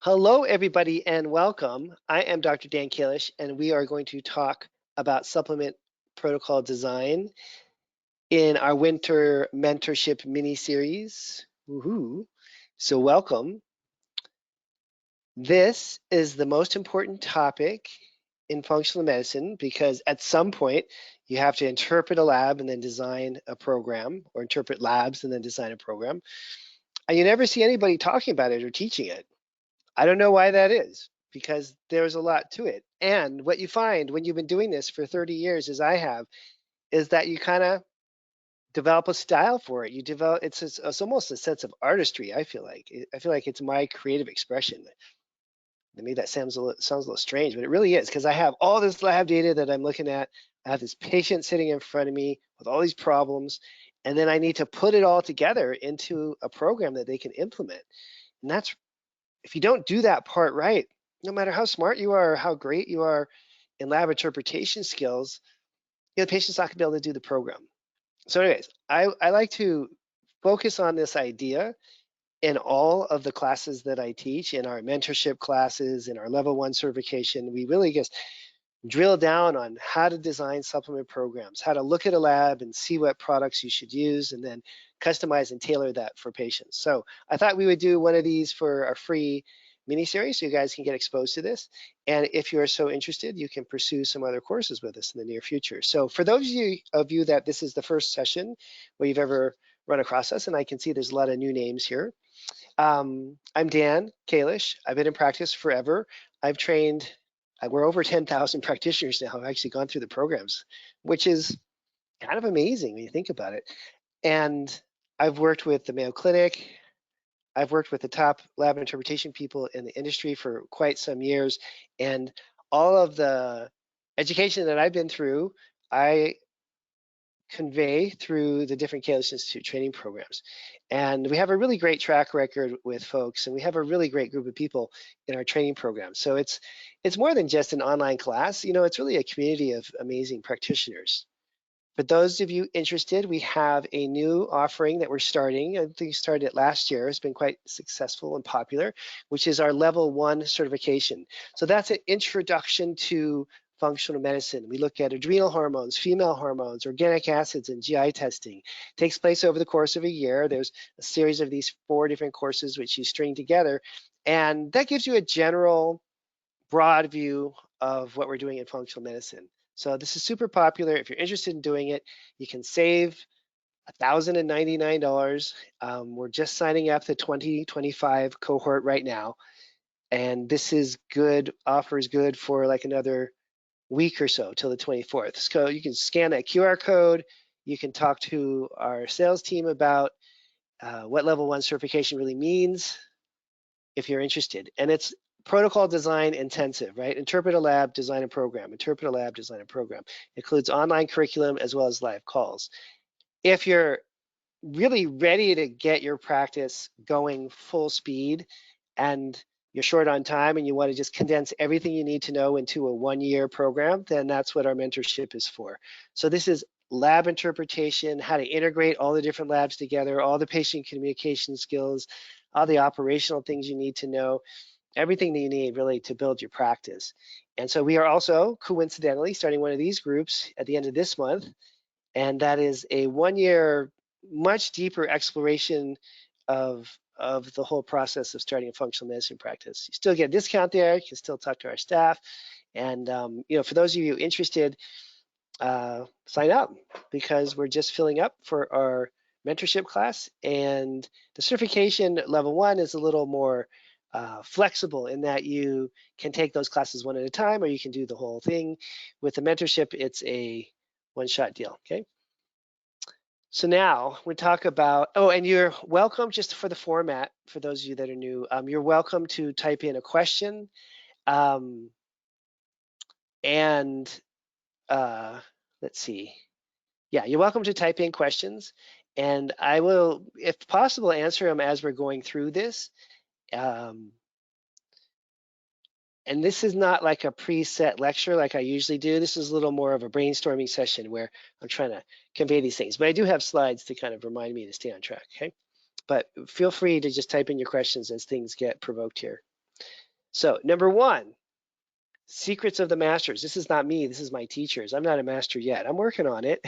Hello, everybody, and welcome. I am Dr. Dan Kalish, and we are going to talk about supplement protocol design in our winter mentorship mini-series. Woohoo. So welcome. This is the most important topic in functional medicine because at some point you have to interpret a lab and then design a program, or interpret labs and then design a program. And you never see anybody talking about it or teaching it. I don't know why that is, because there's a lot to it. And what you find when you've been doing this for 30 years, as I have, is that you kind of develop a style for it. You develop, it's almost a sense of artistry, I feel like. I feel like it's my creative expression. Maybe that sounds a little strange, but it really is, because I have all this lab data that I'm looking at. I have this patient sitting in front of me with all these problems, and then I need to put it all together into a program that they can implement. And that's, if you don't do that part right, no matter how smart you are or how great you are in lab interpretation skills, the patient's not gonna be able to do the program. So anyways, I like to focus on this idea in all of the classes that I teach, in our mentorship classes, in our level 1 certification. We really just drill down on how to design supplement programs, how to look at a lab and see what products you should use, and then customize and tailor that for patients. So I thought we would do one of these for a free mini series so you guys can get exposed to this. And if you are so interested, you can pursue some other courses with us in the near future. So for those of you that this is the first session where you've ever run across us, and I can see there's a lot of new names here. I'm Dan Kalish. I've been in practice forever. I've trained, we're over 10,000 practitioners now. I've actually gone through the programs, which is kind of amazing when you think about it. And I've worked with the Mayo Clinic. I've worked with the top lab interpretation people in the industry for quite some years. And all of the education that I've been through, I convey through the different Kalish Institute training programs. And we have a really great track record with folks, and we have a really great group of people in our training program. So it's more than just an online class. You know, it's really a community of amazing practitioners. For those of you interested, we have a new offering that we're starting. I think we started it last year. It's been quite successful and popular, which is our level 1 certification. So that's an introduction to functional medicine. We look at adrenal hormones, female hormones, organic acids, and GI testing. It takes place over the course of a year. There's a series of these 4 different courses which you string together, and that gives you a general, broad view of what we're doing in functional medicine. So this is super popular. If you're interested in doing it, you can save $1,099. We're just signing up the 2025 cohort right now. And this is good, offers good for like another week or so till the 24th. So you can scan that QR code. You can talk to our sales team about what level 1 certification really means if you're interested. And it's protocol design intensive, right? Interpret a lab, design a program. Interpret a lab, design a program. It includes online curriculum as well as live calls. If you're really ready to get your practice going full speed and you're short on time and you want to just condense everything you need to know into a 1-year program, then that's what our mentorship is for. So this is lab interpretation, how to integrate all the different labs together, all the patient communication skills, all the operational things you need to know, everything that you need really to build your practice. And so we are also coincidentally starting one of these groups at the end of this month, and that is a 1-year, much deeper exploration of the whole process of starting a functional medicine practice. You still get a discount there. You can still talk to our staff. And you know, for those of you interested, sign up, because we're just filling up for our mentorship class. And the certification level 1 is a little more flexible in that you can take those classes one at a time, or you can do the whole thing. With the mentorship, it's a one-shot deal, okay? So now we talk about, oh, and you're welcome, just for the format, for those of you that are new, you're welcome to type in a question, and let's see. Yeah, you're welcome to type in questions, and I will, if possible, answer them as we're going through this. And this is not like a preset lecture like I usually do. This is a little more of a brainstorming session where I'm trying to convey these things. But I do have slides to kind of remind me to stay on track, okay? But feel free to just type in your questions as things get provoked here. So number one, secrets of the masters. This is not me, this is my teachers. I'm not a master yet. I'm working on it.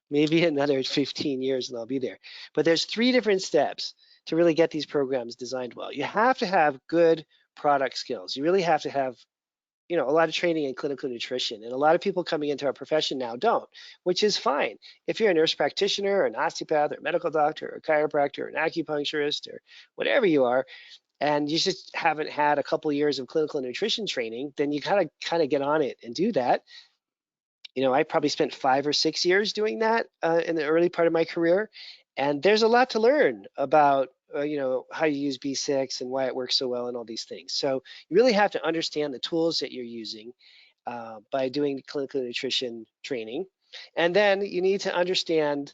Maybe another 15 years and I'll be there. But there's 3 different steps to really get these programs designed well. You have to have good product skills. You really have to have, a lot of training in clinical nutrition. And a lot of people coming into our profession now don't, which is fine. If you're a nurse practitioner or an osteopath or a medical doctor or a chiropractor or an acupuncturist or whatever you are, and you just haven't had a couple of years of clinical nutrition training, then you gotta kind of get on it and do that. I probably spent 5 or 6 years doing that in the early part of my career, and there's a lot to learn about how you use B6 and why it works so well and all these things. So you really have to understand the tools that you're using by doing clinical nutrition training, and then you need to understand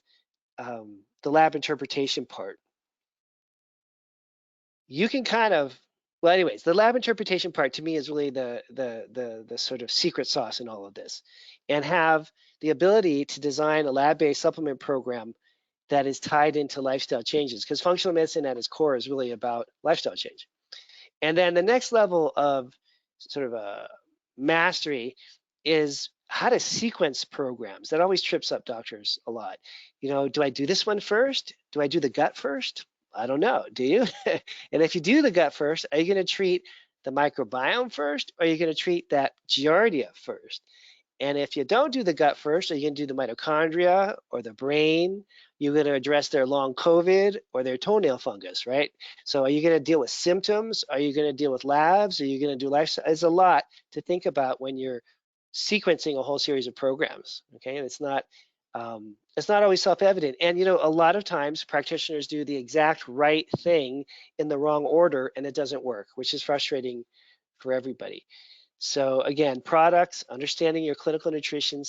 the lab interpretation part. You can kind of, well, anyways, the lab interpretation part to me is really the sort of secret sauce in all of this, and have the ability to design a lab-based supplement program that is tied into lifestyle changes, because functional medicine at its core is really about lifestyle change. And then the next level of sort of a mastery is how to sequence programs. That always trips up doctors a lot. Do I do this one first? Do I do the gut first? I don't know. Do you? And if you do the gut first, are you going to treat the microbiome first, or are you going to treat that giardia first? And if you don't do the gut first, are you going to do the mitochondria or the brain? You're going to address their long COVID or their toenail fungus, right? So are you going to deal with symptoms? Are you going to deal with labs? Are you going to do lifestyle? There's a lot to think about when you're sequencing a whole series of programs, okay? And it's not always self-evident. And a lot of times practitioners do the exact right thing in the wrong order, and it doesn't work, which is frustrating for everybody. So again, products, understanding your clinical nutrition,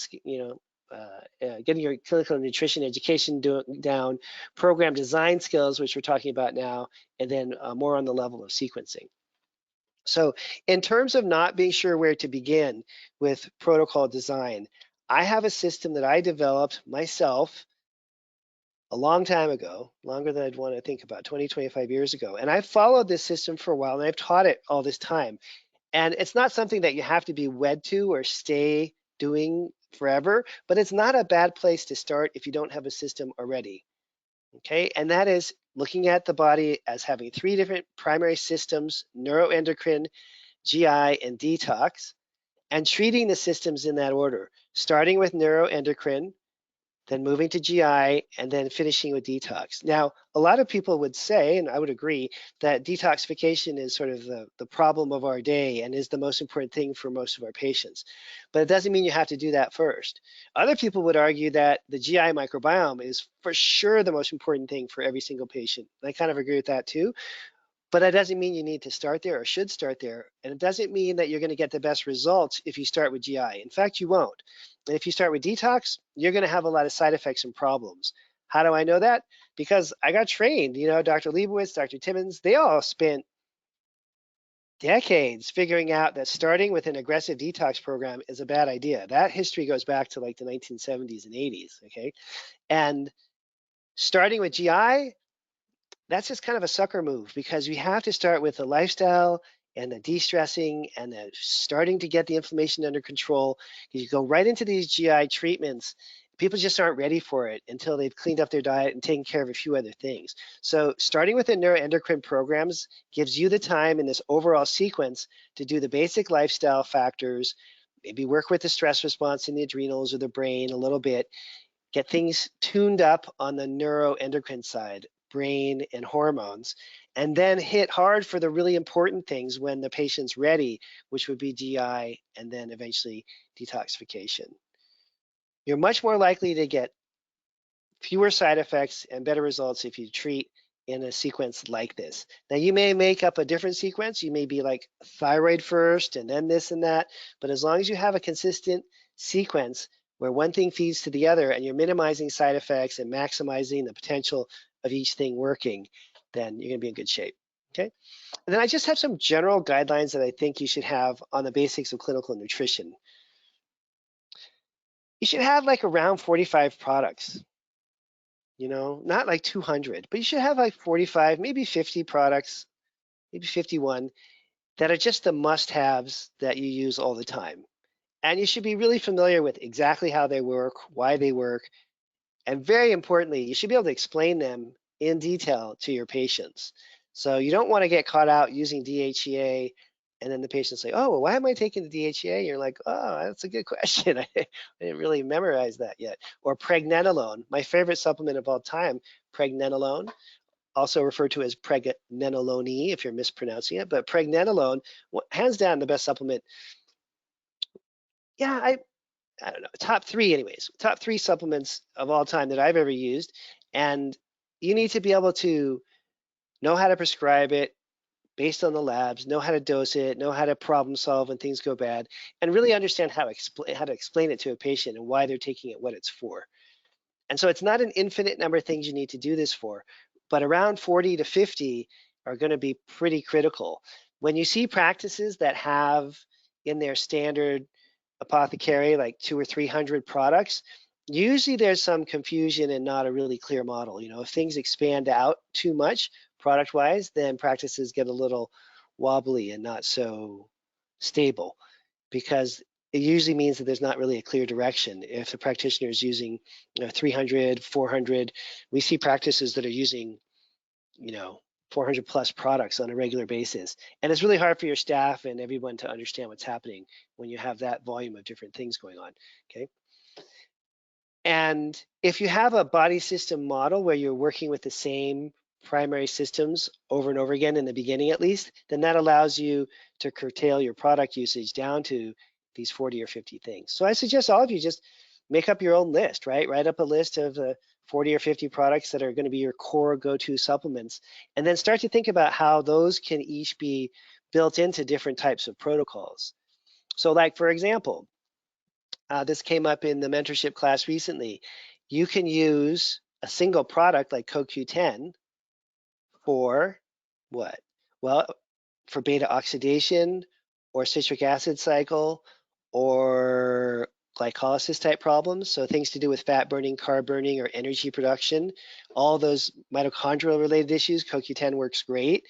getting your clinical nutrition education down, program design skills, which we're talking about now, and then more on the level of sequencing. So in terms of not being sure where to begin with protocol design, I have a system that I developed myself a long time ago, longer than I'd want to think about, 20, 25 years ago. And I've followed this system for a while, and I've taught it all this time. And it's not something that you have to be wed to or stay doing forever, but it's not a bad place to start if you don't have a system already. Okay, and that is looking at the body as having 3 different primary systems: neuroendocrine, GI, and detox, and treating the systems in that order, starting with neuroendocrine, then moving to GI, and then finishing with detox. Now, a lot of people would say, and I would agree, that detoxification is sort of the problem of our day and is the most important thing for most of our patients. But it doesn't mean you have to do that first. Other people would argue that the GI microbiome is for sure the most important thing for every single patient. I kind of agree with that too. But that doesn't mean you need to start there or should start there. And it doesn't mean that you're going to get the best results if you start with GI. In fact, you won't. And if you start with detox, you're going to have a lot of side effects and problems. How do I know that? Because I got trained, Dr. Leibowitz, Dr. Timmons, they all spent decades figuring out that starting with an aggressive detox program is a bad idea. That history goes back to like the 1970s and 80s, okay? And starting with GI, that's just kind of a sucker move, because we have to start with the lifestyle and the de-stressing and the starting to get the inflammation under control. You go right into these GI treatments, people just aren't ready for it until they've cleaned up their diet and taken care of a few other things. So starting with the neuroendocrine programs gives you the time in this overall sequence to do the basic lifestyle factors, maybe work with the stress response in the adrenals or the brain a little bit, get things tuned up on the neuroendocrine side, brain and hormones, and then hit hard for the really important things when the patient's ready, which would be GI and then eventually detoxification. You're much more likely to get fewer side effects and better results if you treat in a sequence like this. Now, you may make up a different sequence. You may be like thyroid first and then this and that, but as long as you have a consistent sequence where one thing feeds to the other and you're minimizing side effects and maximizing the potential of each thing working, then you're gonna be in good shape, okay? And then I just have some general guidelines that I think you should have on the basics of clinical nutrition. You should have like around 45 products, not like 200, but you should have like 45, maybe 50 products, maybe 51. that are just the must-haves that you use all the time. And you should be really familiar with exactly how they work, why they work, and very importantly, you should be able to explain them in detail to your patients. So you don't want to get caught out using DHEA and then the patients say, oh, well, why am I taking the DHEA? You're like, oh, that's a good question. I didn't really memorize that yet. Or pregnenolone, my favorite supplement of all time, pregnenolone, also referred to as pregnenolone if you're mispronouncing it, but pregnenolone, hands down the best supplement. Yeah, I don't know, top three anyways, top three supplements of all time that I've ever used. And you need to be able to know how to prescribe it based on the labs, know how to dose it, know how to problem solve when things go bad, and really understand how to explain it to a patient and why they're taking it, what it's for. And so it's not an infinite number of things you need to do this for, but around 40 to 50 are going to be pretty critical. When you see practices that have in their standard apothecary like 200 or 300 products, usually there's some confusion and not a really clear model. You know, if things expand out too much product-wise, then practices get a little wobbly and not so stable, because it usually means that there's not really a clear direction. If the practitioner is using 300, 400, we see practices that are using 400 plus products on a regular basis. And it's really hard for your staff and everyone to understand what's happening when you have that volume of different things going on, okay? And if you have a body system model where you're working with the same primary systems over and over again in the beginning at least, then that allows you to curtail your product usage down to these 40 or 50 things. So I suggest all of you just make up your own list, right? Write up a list of 40 or 50 products that are going to be your core go-to supplements, and then start to think about how those can each be built into different types of protocols. So like, for example, this came up in the mentorship class recently. You can use a single product like CoQ10 for what? Well, for beta oxidation or citric acid cycle or glycolysis type problems. So things to do with fat burning, carb burning, or energy production. All those mitochondrial related issues, CoQ10 works great.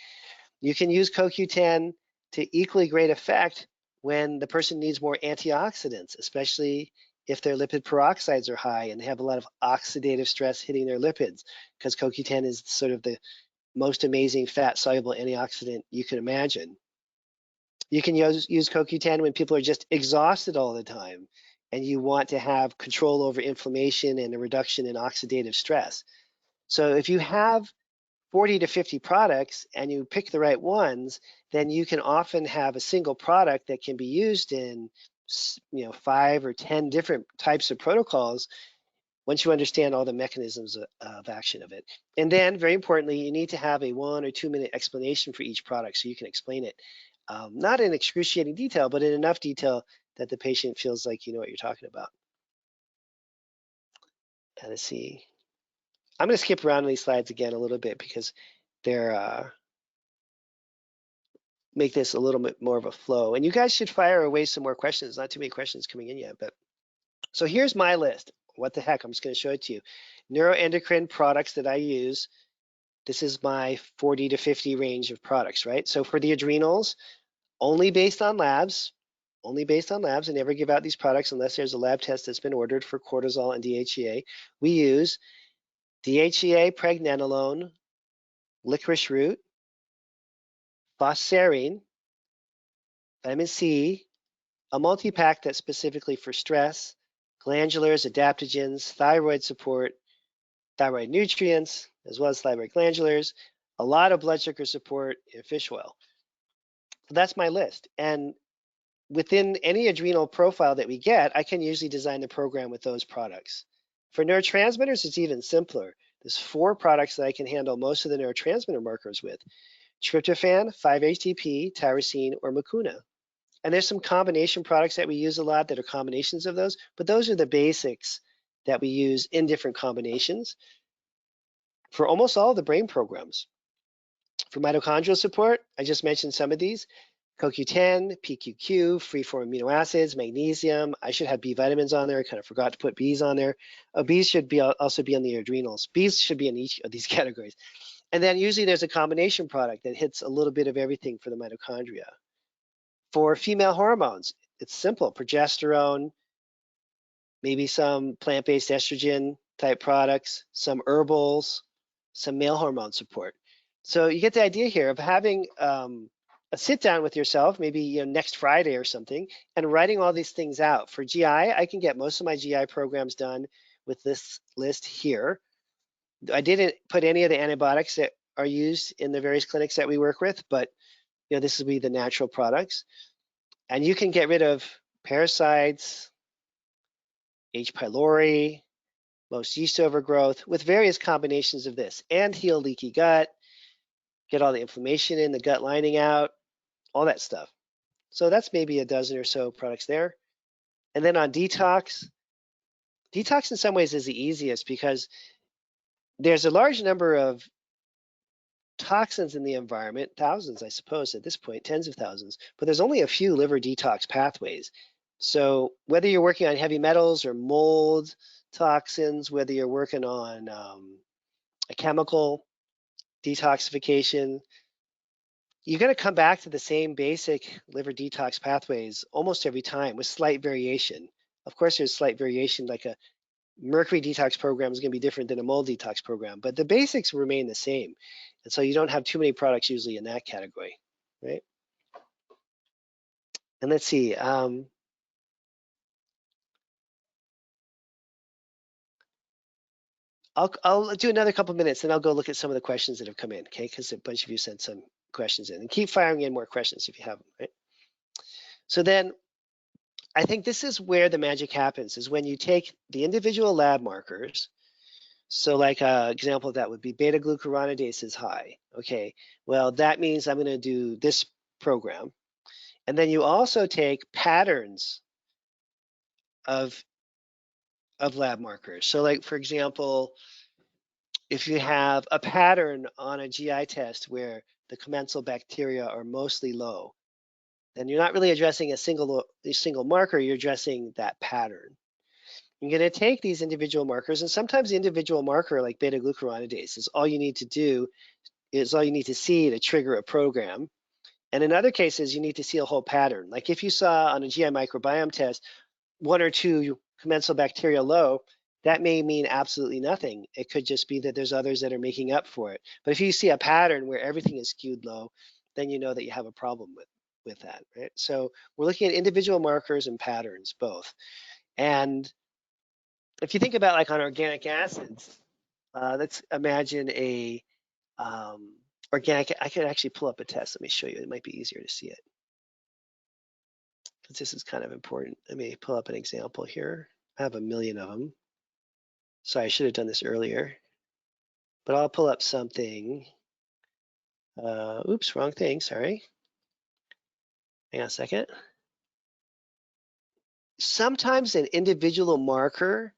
You can use CoQ10 to equally great effect when the person needs more antioxidants, especially if their lipid peroxides are high and they have a lot of oxidative stress hitting their lipids, because CoQ10 is sort of the most amazing fat soluble antioxidant you can imagine. You can use CoQ10 when people are just exhausted all the time and you want to have control over inflammation and a reduction in oxidative stress. So if you have 40 to 50 products and you pick the right ones, then you can often have a single product that can be used in 5 or 10 different types of protocols once you understand all the mechanisms of action of it. And then, very importantly, you need to have a 1 or 2 minute explanation for each product so you can explain it, not in excruciating detail, but in enough detail that the patient feels like you know what you're talking about. And let's see. I'm going to skip around these slides again a little bit because they're make this a little bit more of a flow. And you guys should fire away some more questions. Not too many questions coming in yet, but so here's my list. What the heck? I'm just going to show it to you. Neuroendocrine products that I use. This is my 40 to 50 range of products, right? So for the adrenals, only based on labs, I never give out these products unless there's a lab test that's been ordered for cortisol and DHEA. We use DHEA, pregnenolone, licorice root, foscarine, vitamin C, a multi-pack that's specifically for stress, glandulars, adaptogens, thyroid support, thyroid nutrients, as well as thyroid glandulars, a lot of blood sugar support, and fish oil. So that's my list. And within any adrenal profile that we get, I can usually design the program with those products. For neurotransmitters, it's even simpler. There's 4 products that I can handle most of the neurotransmitter markers with: tryptophan, 5-HTP, tyrosine, or mucuna. And there's some combination products that we use a lot that are combinations of those, but those are the basics that we use in different combinations for almost all of the brain programs. For mitochondrial support, I just mentioned some of these: CoQ10, PQQ, free-form amino acids, magnesium. I should have B vitamins on there. I kind of forgot to put Bs on there. Bs should also be on the adrenals. Bs should be in each of these categories. And then usually there's a combination product that hits a little bit of everything for the mitochondria. For female hormones, it's simple: progesterone, maybe some plant-based estrogen type products, some herbals, some male hormone support. So you get the idea here of having a sit down with yourself, maybe next Friday or something, and writing all these things out. For GI, I can get most of my GI programs done with this list here. I didn't put any of the antibiotics that are used in the various clinics that we work with, but this will be the natural products. And you can get rid of parasites, H. pylori, most yeast overgrowth with various combinations of this, and heal leaky gut, get all the inflammation in the gut lining out, all that stuff. So that's maybe a dozen or so products there. And then on detox, detox in some ways is the easiest because there's a large number of toxins in the environment, thousands, I suppose, at this point, tens of thousands, but there's only a few liver detox pathways. So whether you're working on heavy metals or mold toxins, whether you're working on a chemical detoxification, you're going to come back to the same basic liver detox pathways almost every time with slight variation. Of course, there's slight variation, like a mercury detox program is going to be different than a mold detox program, but the basics remain the same. And so you don't have too many products usually in that category, right? And let's see. I'll do another couple minutes and I'll go look at some of the questions that have come in, okay? Because a bunch of you sent some questions in. And keep firing in more questions if you have them, right? So then I think this is where the magic happens, is when you take the individual lab markers. So like an example of that would be beta-glucuronidase is high. Okay, well, that means I'm going to do this program. And then you also take patterns of lab markers. So like, for example, if you have a pattern on a GI test where the commensal bacteria are mostly low, then you're not really addressing a single marker, you're addressing that pattern. You're going to take these individual markers, and sometimes the individual marker, like beta-glucuronidase, is all you need to do, is all you need to see to trigger a program. And in other cases, you need to see a whole pattern. Like if you saw on a GI microbiome test, one or two commensal bacteria low, that may mean absolutely nothing. It could just be that there's others that are making up for it. But if you see a pattern where everything is skewed low, then you know that you have a problem with that, right? So we're looking at individual markers and patterns, both. And if you think about like on organic acids, let's imagine a organic, I could actually pull up a test. Let me show you, it might be easier to see it. Because this is kind of important. Let me pull up an example here. I have a million of them. Sorry, I should have done this earlier. But I'll pull up something. Oops, wrong thing, sorry. Hang on a second. Sometimes an individual marker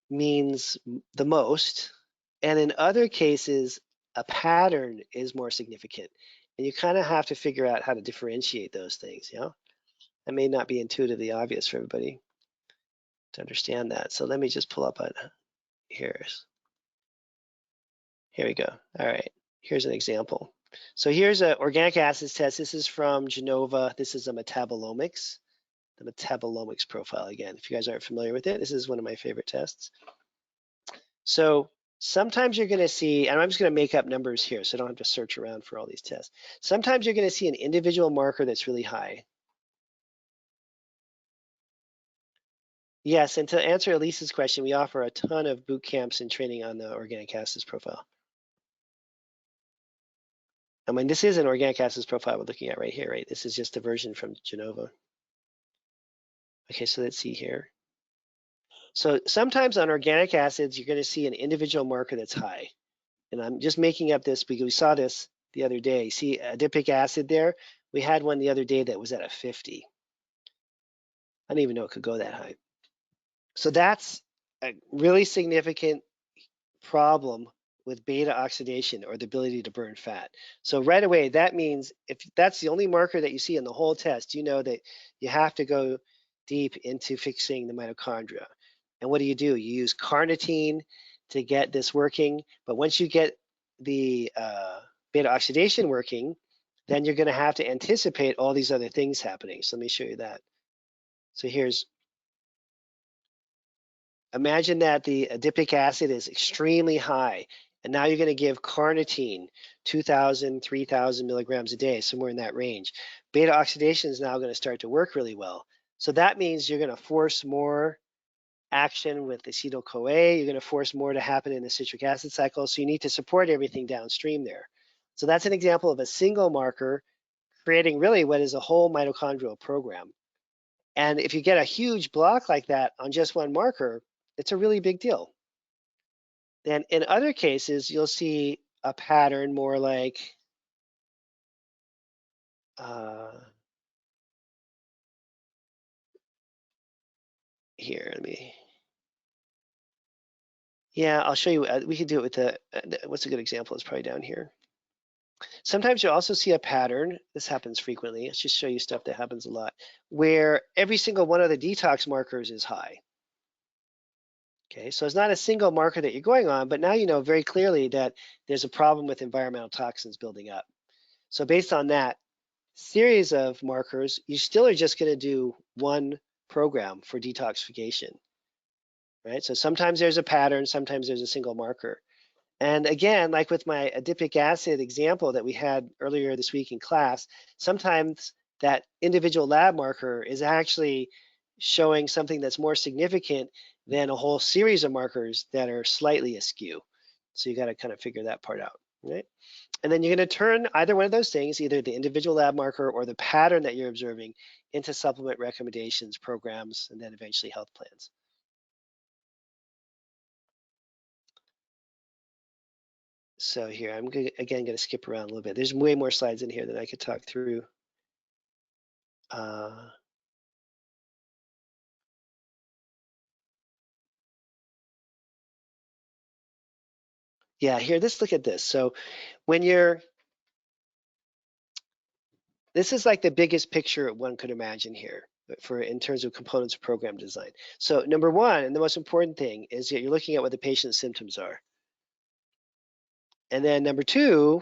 means the most, and in other cases, a pattern is more significant. And you kind of have to figure out how to differentiate those things, you know? That may not be intuitively obvious for everybody to understand that. So let me just pull up here. Here we go. All right, here's an example. So here's an organic acids test. This is from Genova. This is a metabolomics, the metabolomics profile again. If you guys aren't familiar with it, this is one of my favorite tests. So sometimes you're going to see, and I'm just going to make up numbers here so I don't have to search around for all these tests. Sometimes you're going to see an individual marker that's really high. Yes, and to answer Elise's question, we offer a ton of boot camps and training on the organic acids profile. I mean, this is an organic acids profile we're looking at right here, right? This is just a version from Genova. Okay, so let's see here. So sometimes on organic acids, you're going to see an individual marker that's high. And I'm just making up this because we saw this the other day. See adipic acid there? We had one the other day that was at a 50. I didn't even know it could go that high. So that's a really significant problem with beta oxidation, or the ability to burn fat. So right away, that means if that's the only marker that you see in the whole test, you know that you have to go deep into fixing the mitochondria. And what do? You use carnitine to get this working. But once you get the beta oxidation working, then you're going to have to anticipate all these other things happening. So let me show you that. So imagine that the adipic acid is extremely high, and now you're going to give carnitine 2,000, 3,000 milligrams a day, somewhere in that range. Beta oxidation is now going to start to work really well. So that means you're going to force more action with acetyl-CoA. You're going to force more to happen in the citric acid cycle. So you need to support everything downstream there. So that's an example of a single marker creating really what is a whole mitochondrial program. And if you get a huge block like that on just one marker, it's a really big deal. Then in other cases, you'll see a pattern more like here, yeah, I'll show you. We could do it with what's a good example? It's probably down here. Sometimes you'll also see a pattern. This happens frequently. Let's just show you stuff that happens a lot, where every single one of the detox markers is high. Okay, so it's not a single marker that you're going on, but now you know very clearly that there's a problem with environmental toxins building up. So based on that series of markers, you still are just going to do one program for detoxification, right? So sometimes there's a pattern, sometimes there's a single marker. And again, like with my adipic acid example that we had earlier this week in class, sometimes that individual lab marker is actually showing something that's more significant than a whole series of markers that are slightly askew. So you got to kind of figure that part out, right? And then you're going to turn either one of those things, either the individual lab marker or the pattern that you're observing, into supplement recommendations, programs, and then eventually health plans. So here, I'm again going to skip around a little bit. There's way more slides in here than I could talk through. Yeah, here, let's look at this. So when this is like the biggest picture one could imagine here in terms of components of program design. So number one, and the most important thing, is that you're looking at what the patient's symptoms are. And then number two,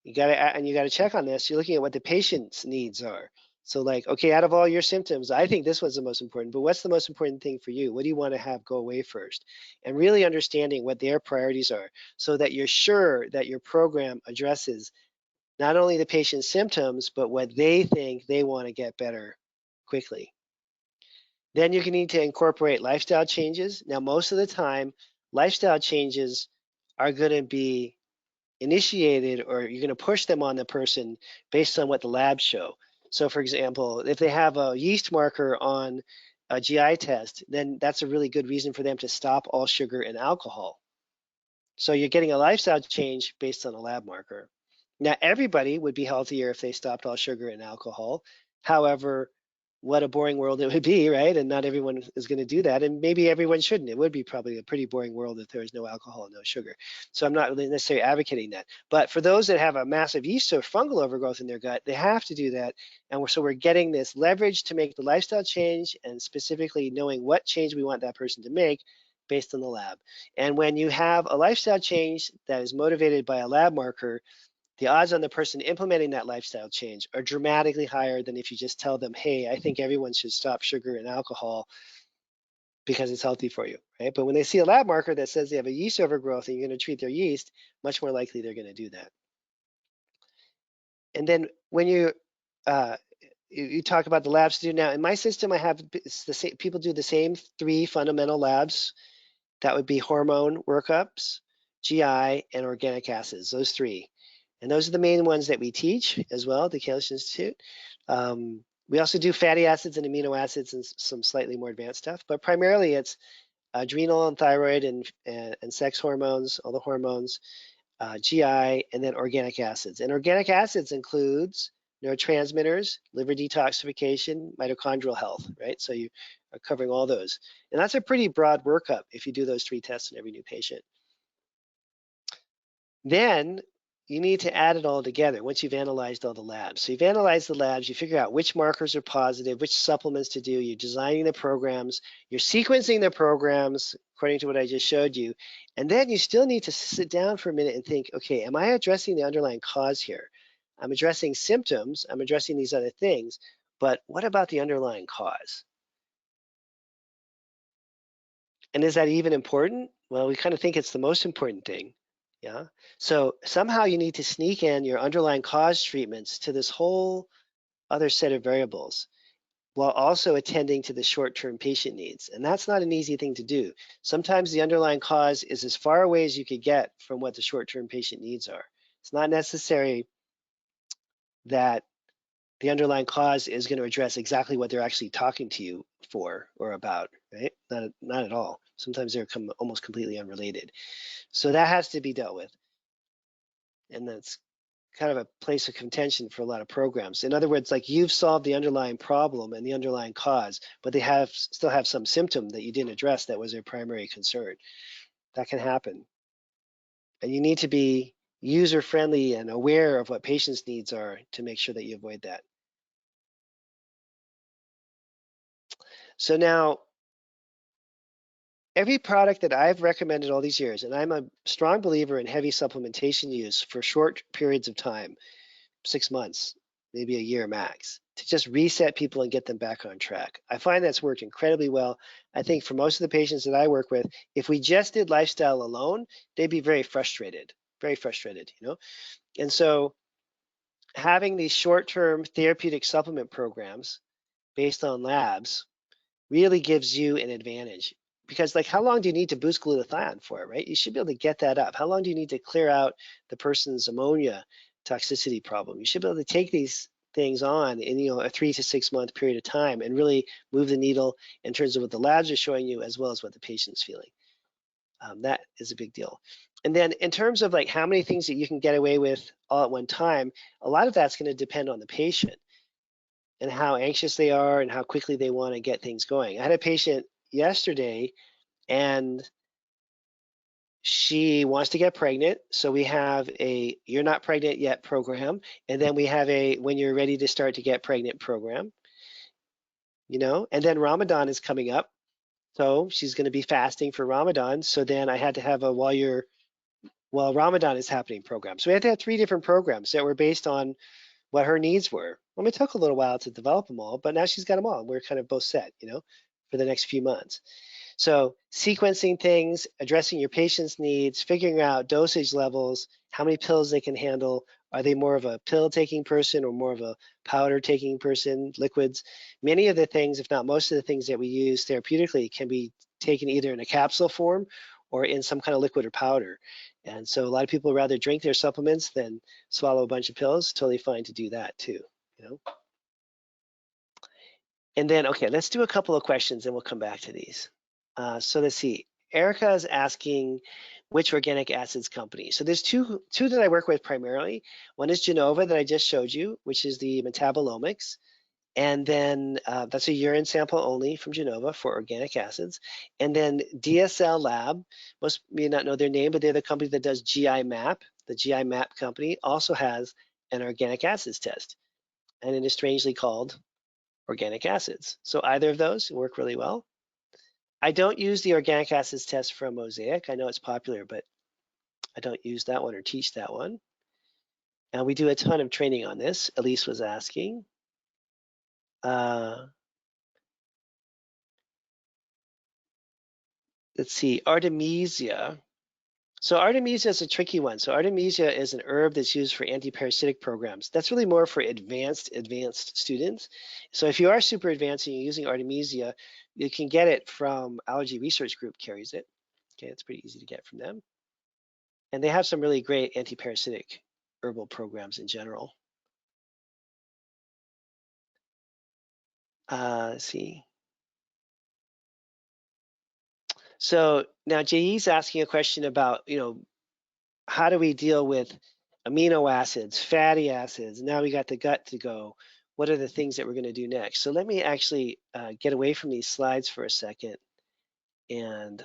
you gotta check on this. You're looking at what the patient's needs are. So like, okay, out of all your symptoms, I think this was the most important, but what's the most important thing for you? What do you want to have go away first? And really understanding what their priorities are so that you're sure that your program addresses not only the patient's symptoms, but what they think they want to get better quickly. Then you need to incorporate lifestyle changes. Now, most of the time, lifestyle changes are going to be initiated, or you're going to push them on the person based on what the labs show. So for example, if they have a yeast marker on a GI test, then that's a really good reason for them to stop all sugar and alcohol. So you're getting a lifestyle change based on a lab marker. Now, everybody would be healthier if they stopped all sugar and alcohol. However, what a boring world it would be, right? And not everyone is going to do that. And maybe everyone shouldn't. It would be probably a pretty boring world if there was no alcohol and no sugar. So I'm not really necessarily advocating that. But for those that have a massive yeast or fungal overgrowth in their gut, they have to do that. And so we're getting this leverage to make the lifestyle change, and specifically knowing what change we want that person to make based on the lab. And when you have a lifestyle change that is motivated by a lab marker, the odds on the person implementing that lifestyle change are dramatically higher than if you just tell them, hey, I think everyone should stop sugar and alcohol because it's healthy for you, right? But when they see a lab marker that says they have a yeast overgrowth and you're going to treat their yeast, much more likely they're going to do that. And then when you talk about the labs to do now, in my system, I have the same, people do the same 3 fundamental labs. That would be hormone workups, GI, and organic acids, those 3. And those are the main ones that we teach as well at the Kalish Institute. We also do fatty acids and amino acids and some slightly more advanced stuff, but primarily it's adrenal and thyroid and sex hormones, all the hormones, GI, and then organic acids. And organic acids includes neurotransmitters, liver detoxification, mitochondrial health, right? So you are covering all those. And that's a pretty broad workup if you do those 3 tests in every new patient. Then you need to add it all together once you've analyzed all the labs. So you've analyzed the labs, you figure out which markers are positive, which supplements to do, you're designing the programs, you're sequencing the programs according to what I just showed you, and then you still need to sit down for a minute and think, okay, am I addressing the underlying cause here? I'm addressing symptoms, I'm addressing these other things, but what about the underlying cause? And is that even important? Well, we kind of think it's the most important thing. Yeah. So somehow you need to sneak in your underlying cause treatments to this whole other set of variables while also attending to the short-term patient needs. And that's not an easy thing to do. Sometimes the underlying cause is as far away as you could get from what the short-term patient needs are. It's not necessary that the underlying cause is going to address exactly what they're actually talking to you for or about, right? Not at all. Sometimes they're almost completely unrelated. So that has to be dealt with. And that's kind of a place of contention for a lot of programs. In other words, like you've solved the underlying problem and the underlying cause, but they still have some symptom that you didn't address that was their primary concern. That can happen. And you need to be user friendly and aware of what patients' needs are to make sure that you avoid that. So now, every product that I've recommended all these years, and I'm a strong believer in heavy supplementation use for short periods of time, 6 months, maybe a year max, to just reset people and get them back on track. I find that's worked incredibly well. I think for most of the patients that I work with, if we just did lifestyle alone, they'd be very frustrated, you know? And so having these short-term therapeutic supplement programs based on labs really gives you an advantage. Because like, how long do you need to boost glutathione for, right? You should be able to get that up. How long do you need to clear out the person's ammonia toxicity problem? You should be able to take these things on in a 3 to 6 month period of time and really move the needle in terms of what the labs are showing you as well as what the patient's feeling. That is a big deal. And then in terms of like how many things that you can get away with all at one time, a lot of that's going to depend on the patient and how anxious they are and how quickly they want to get things going. I had a patient yesterday and she wants to get pregnant. So we have a you're not pregnant yet program. And then we have a when you're ready to start to get pregnant program, and then Ramadan is coming up. So she's going to be fasting for Ramadan. So then I had to have a while Ramadan is happening program. So we had to have 3 different programs that were based on what her needs were. Well, it took a little while to develop them all, but now she's got them all. And we're kind of both set, for the next few months. So sequencing things, addressing your patient's needs, figuring out dosage levels, how many pills they can handle. Are they more of a pill taking person or more of a powder taking person, liquids? Many of the things, if not most of the things that we use therapeutically can be taken either in a capsule form or in some kind of liquid or powder. And so a lot of people rather drink their supplements than swallow a bunch of pills. Totally fine to do that too, And then, okay, let's do a couple of questions and we'll come back to these. So let's see. Erica is asking which organic acids company. So there's two that I work with primarily. One is Genova that I just showed you, which is the metabolomics. And then that's a urine sample only from Genova for organic acids. And then DSL Lab, most may not know their name, but they're the company that does GI Map. The GI Map company also has an organic acids test. And it is strangely called organic acids. So either of those work really well. I don't use the organic acids test from Mosaic. I know it's popular, but I don't use that one or teach that one. And we do a ton of training on this. Elise was asking. Let's see, Artemisia. So Artemisia is a tricky one. So Artemisia is an herb that's used for anti-parasitic programs. That's really more for advanced students. So if you are super advanced and you're using Artemisia, you can get it from Allergy Research Group carries it. Okay, it's pretty easy to get from them. And they have some really great anti-parasitic herbal programs in general. Let's see. So now Jay's asking a question about, how do we deal with amino acids, fatty acids? Now we got the gut to go. What are the things that we're going to do next? So let me actually get away from these slides for a second and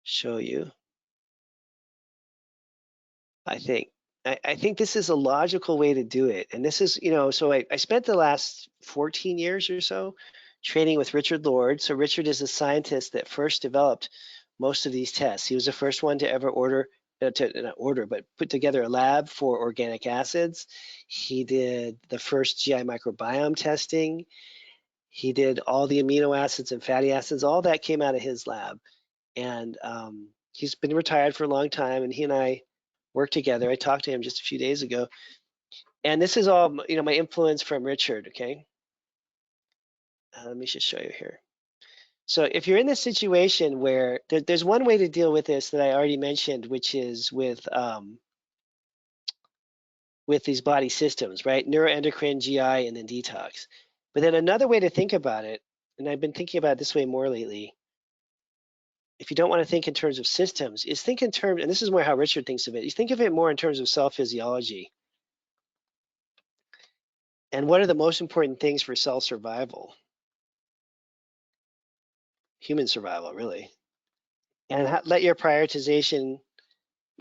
show you. I think this is a logical way to do it. And this is, so I spent the last 14 years or so training with Richard Lord. So Richard is a scientist that first developed most of these tests. He was the first one to ever order not order, but put together a lab for organic acids. He did the first GI microbiome testing. He did all the amino acids and fatty acids. All that came out of his lab. And he's been retired for a long time, and he and I worked together. I talked to him just a few days ago. And this is all, my influence from Richard, okay? Let me just show you here. So if you're in this situation where there's one way to deal with this that I already mentioned, which is with these body systems, right? Neuroendocrine, GI, and then detox. But then another way to think about it, and I've been thinking about it this way more lately, if you don't want to think in terms of systems, is think in terms, and this is more how Richard thinks of it, you think of it more in terms of cell physiology. And what are the most important things for cell survival? Human survival, really. And let your prioritization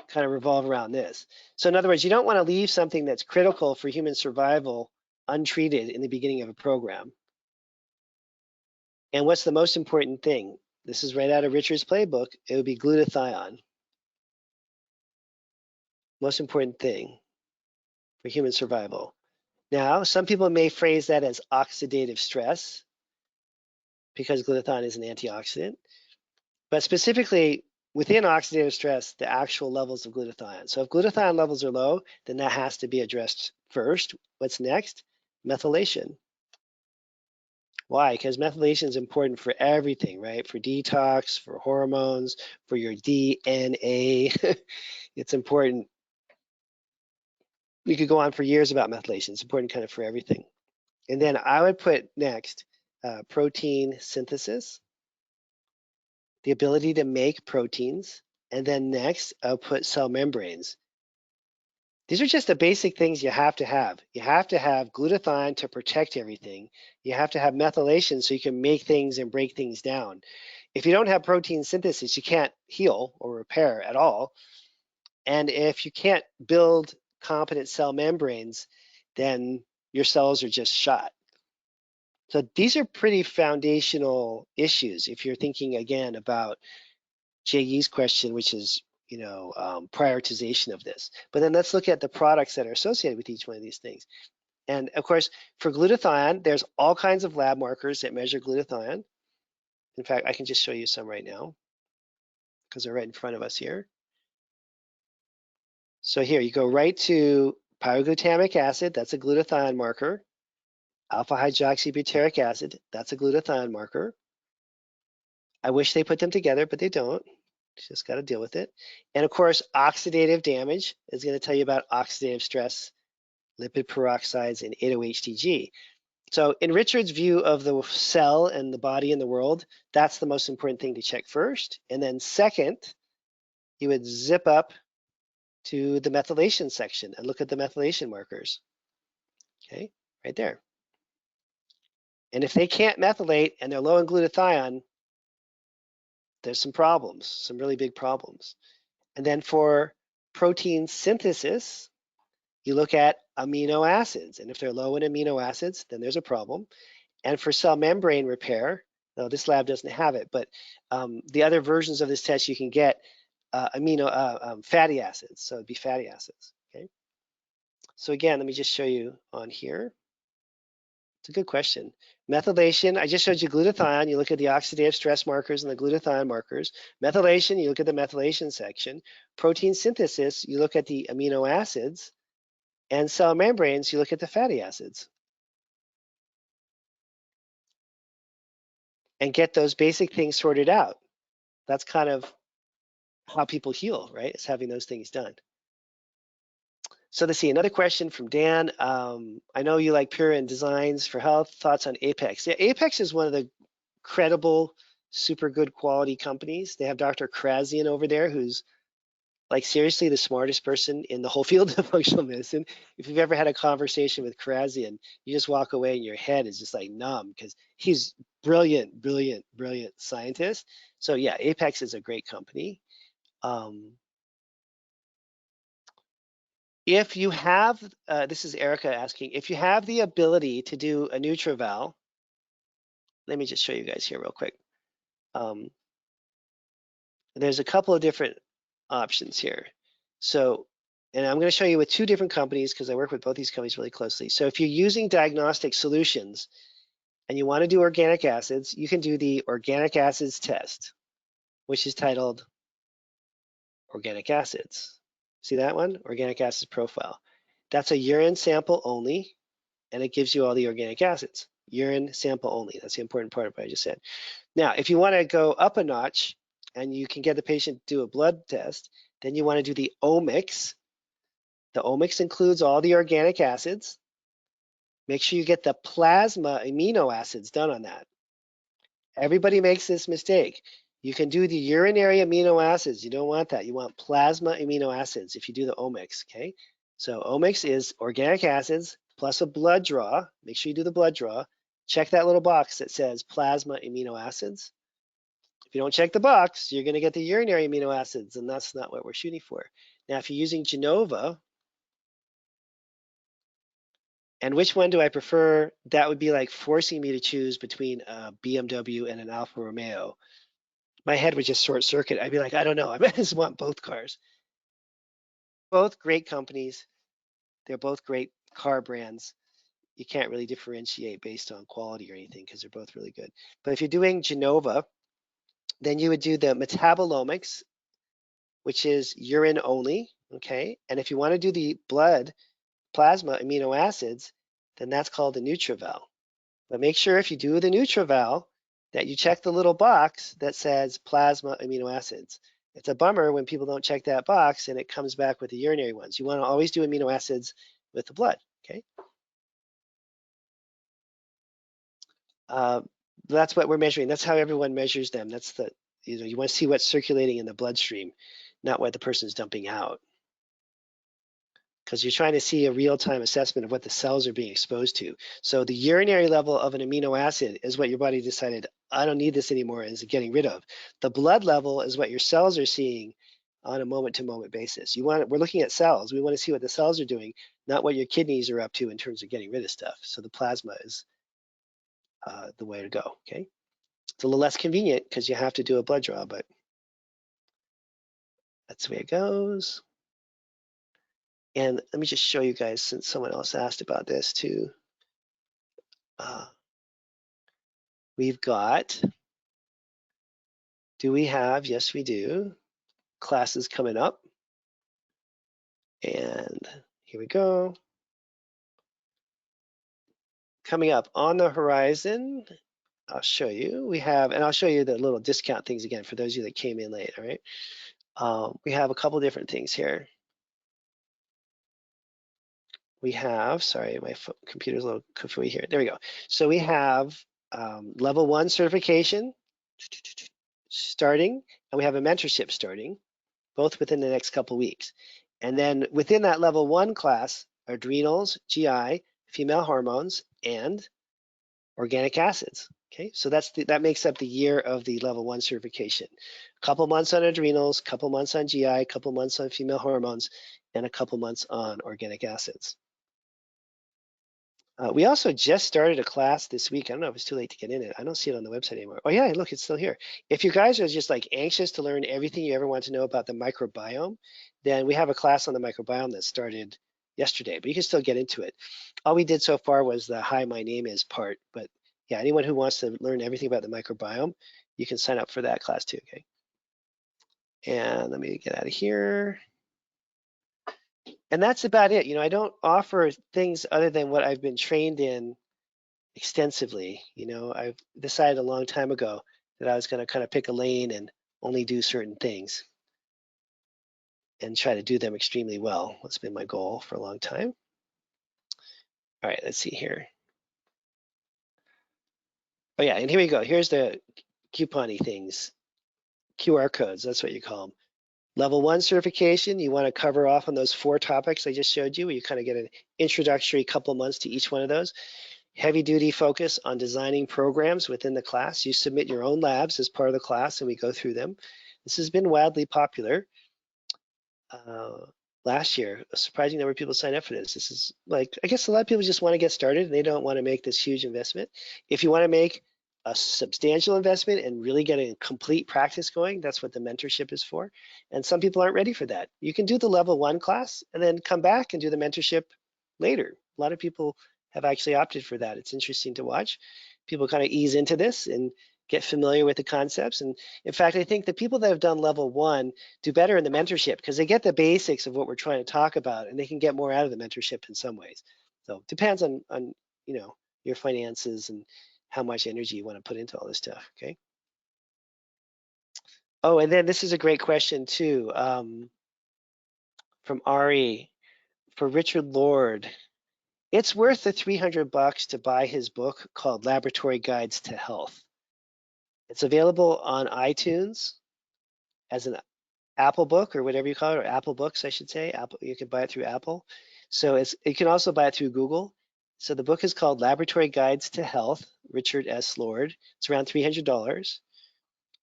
kind of revolve around this. So in other words, you don't want to leave something that's critical for human survival untreated in the beginning of a program. And what's the most important thing? This is right out of Richard's playbook. It would be glutathione. Most important thing for human survival. Now, some people may phrase that as oxidative stress because glutathione is an antioxidant, but specifically within oxidative stress, the actual levels of glutathione. So if glutathione levels are low, then that has to be addressed first. What's next? Methylation. Why? Because methylation is important for everything, right? For detox, for hormones, for your DNA. It's important. We could go on for years about methylation. It's important kind of for everything. And then I would put next protein synthesis, the ability to make proteins. And then next, I'll put cell membranes. These are just the basic things you have to have. You have to have glutathione to protect everything. You have to have methylation so you can make things and break things down. If you don't have protein synthesis, you can't heal or repair at all. And if you can't build competent cell membranes, then your cells are just shot. So these are pretty foundational issues if you're thinking again about Jay question, which is prioritization of this. But then let's look at the products that are associated with each one of these things. And of course, for glutathione, there's all kinds of lab markers that measure glutathione. In fact, I can just show you some right now because they're right in front of us here. So here, you go right to pyroglutamic acid, that's a glutathione marker. Alpha hydroxybutyric acid, that's a glutathione marker. I wish they put them together, but they don't. Just got to deal with it. And of course, oxidative damage is going to tell you about oxidative stress, lipid peroxides, and 8-OHTG. So in Richard's view of the cell and the body and the world, that's the most important thing to check first. And then second, you would zip up to the methylation section and look at the methylation markers. Okay, right there. And if they can't methylate and they're low in glutathione, there's some problems, some really big problems. And then for protein synthesis, you look at amino acids. And if they're low in amino acids, then there's a problem. And for cell membrane repair, no, this lab doesn't have it, but the other versions of this test you can get fatty acids. So it'd be fatty acids, okay? So again, let me just show you on here. It's a good question. Methylation, I just showed you glutathione. You look at the oxidative stress markers and the glutathione markers. Methylation, you look at the methylation section. Protein synthesis, you look at the amino acids. And cell membranes, you look at the fatty acids. And get those basic things sorted out. That's kind of how people heal, right? Is having those things done. So let's see, another question from Dan. I know you like Pure and Designs for Health. Thoughts on Apex? Yeah, Apex is one of the credible, super good quality companies. They have Dr. Karazian over there, who's like seriously the smartest person in the whole field of functional medicine. If you've ever had a conversation with Karazian, you just walk away and your head is just like numb because he's brilliant, brilliant, brilliant scientist. So yeah, Apex is a great company. If you have, this is Erica asking, if you have the ability to do a NutrEval, let me just show you guys here real quick. There's a couple of different options here. So, and I'm going to show you with two different companies because I work with both these companies really closely. So if you're using diagnostic solutions and you want to do organic acids, you can do the organic acids test, which is titled organic acids. See that one? Organic acids profile. That's a urine sample only, and it gives you all the organic acids. Urine sample only. That's the important part of what I just said. Now, if you want to go up a notch and you can get the patient to do a blood test, then you want to do the omics. The omics includes all the organic acids. Make sure you get the plasma amino acids done on that. Everybody makes this mistake. You can do the urinary amino acids. You don't want that. You want plasma amino acids if you do the omics, okay? So omics is organic acids plus a blood draw. Make sure you do the blood draw. Check that little box that says plasma amino acids. If you don't check the box, you're going to get the urinary amino acids, and that's not what we're shooting for. Now, if you're using Genova, and which one do I prefer? That would be like forcing me to choose between a BMW and an Alfa Romeo. My head would just short circuit. I'd be like, I don't know. I just want both cars. Both great companies. They're both great car brands. You can't really differentiate based on quality or anything because they're both really good. But if you're doing Genova, then you would do the metabolomics, which is urine only, okay? And if you want to do the blood plasma amino acids, then that's called the NutriVal. But make sure if you do the NutriVal that you check the little box that says plasma amino acids. It's a bummer when people don't check that box and it comes back with the urinary ones. You want to always do amino acids with the blood, okay? That's what we're measuring. That's how everyone measures them. That's the, you want to see what's circulating in the bloodstream, not what the person's dumping out. Because you're trying to see a real-time assessment of what the cells are being exposed to. So the urinary level of an amino acid is what your body decided, I don't need this anymore, and is getting rid of. The blood level is what your cells are seeing on a moment-to-moment basis. We're looking at cells. We want to see what the cells are doing, not what your kidneys are up to in terms of getting rid of stuff. So the plasma is the way to go, okay? It's a little less convenient because you have to do a blood draw, but that's the way it goes. And let me just show you guys, since someone else asked about this too. We've got, do we have, yes we do, classes coming up. And here we go. Coming up on the horizon, I'll show you, we have, and I'll show you the little discount things again for those of you that came in late, all right? We have a couple different things here. We have, sorry, my computer's a little goofy here. There we go. So we have level 1 certification starting, and we have a mentorship starting, both within the next couple weeks. And then within that level 1 class, adrenals, GI, female hormones, and organic acids. Okay, so that makes up the year of the level 1 certification. A couple months on adrenals, couple months on GI, a couple months on female hormones, and a couple months on organic acids. We also just started a class this week. I don't know if it's too late to get in it. I don't see it on the website anymore. Oh yeah, look, it's still here. If you guys are just like anxious to learn everything you ever want to know about the microbiome, then we have a class on the microbiome that started yesterday, but you can still get into it. All we did so far was the hi, my name is part, but yeah, anyone who wants to learn everything about the microbiome, you can sign up for that class too, okay? And let me get out of here. And that's about it. I don't offer things other than what I've been trained in extensively. I've decided a long time ago that I was going to kind of pick a lane and only do certain things and try to do them extremely well. That's been my goal for a long time. All right, let's see here. Oh yeah, and here we go. Here's the coupon-y things. QR codes, that's what you call them. Level 1 certification, you want to cover off on those 4 topics I just showed you, where you kind of get an introductory couple months to each one of those. Heavy duty focus on designing programs within the class. You submit your own labs as part of the class and we go through them. This has been wildly popular. Last year, a surprising number of people signed up for this. This is like, I guess a lot of people just want to get started and they don't want to make this huge investment. If you want to make a substantial investment and really get a complete practice going. That's what the mentorship is for. And some people aren't ready for that. You can do the level 1 class and then come back and do the mentorship later. A lot of people have actually opted for that. It's interesting to watch. People kind of ease into this and get familiar with the concepts. And in fact, I think the people that have done level 1 do better in the mentorship because they get the basics of what we're trying to talk about, and they can get more out of the mentorship in some ways. So it depends on you know, your finances and how much energy you want to put into all this stuff, okay? Oh, and then this is a great question too, from Ari, for Richard Lord. It's worth the $300 to buy his book called Laboratory Guides to Health. It's available on iTunes as an Apple book or whatever you call it, or Apple Books, I should say. Apple, you can buy it through Apple. So you can also buy it through Google. So the book is called Laboratory Guides to Health, Richard S. Lord. It's around $300.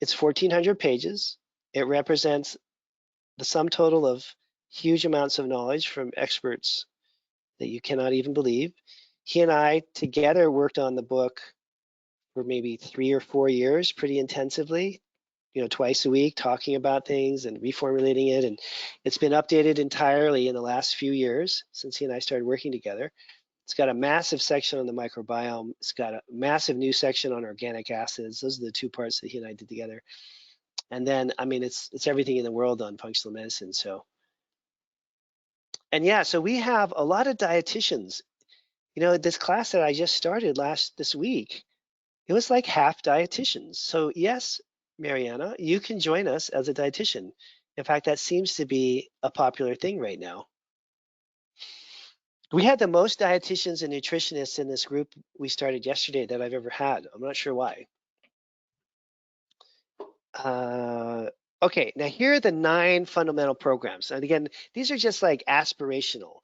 It's 1,400 pages. It represents the sum total of huge amounts of knowledge from experts that you cannot even believe. He and I together worked on the book for maybe 3 or 4 years pretty intensively, you know, twice a week, talking about things and reformulating it. And it's been updated entirely in the last few years since he and I started working together. It's got a massive section on the microbiome. It's got a massive new section on organic acids. Those are the two parts that he and I did together. And then, I mean, it's everything in the world on functional medicine. So, and yeah, so we have a lot of dietitians. You know, this class that I just started this week, it was like half dietitians. So yes, Mariana, you can join us as a dietitian. In fact, that seems to be a popular thing right now. We had the most dietitians and nutritionists in this group we started yesterday that I've ever had. I'm not sure why. Okay, now here are the 9 fundamental programs. And again, these are just like aspirational.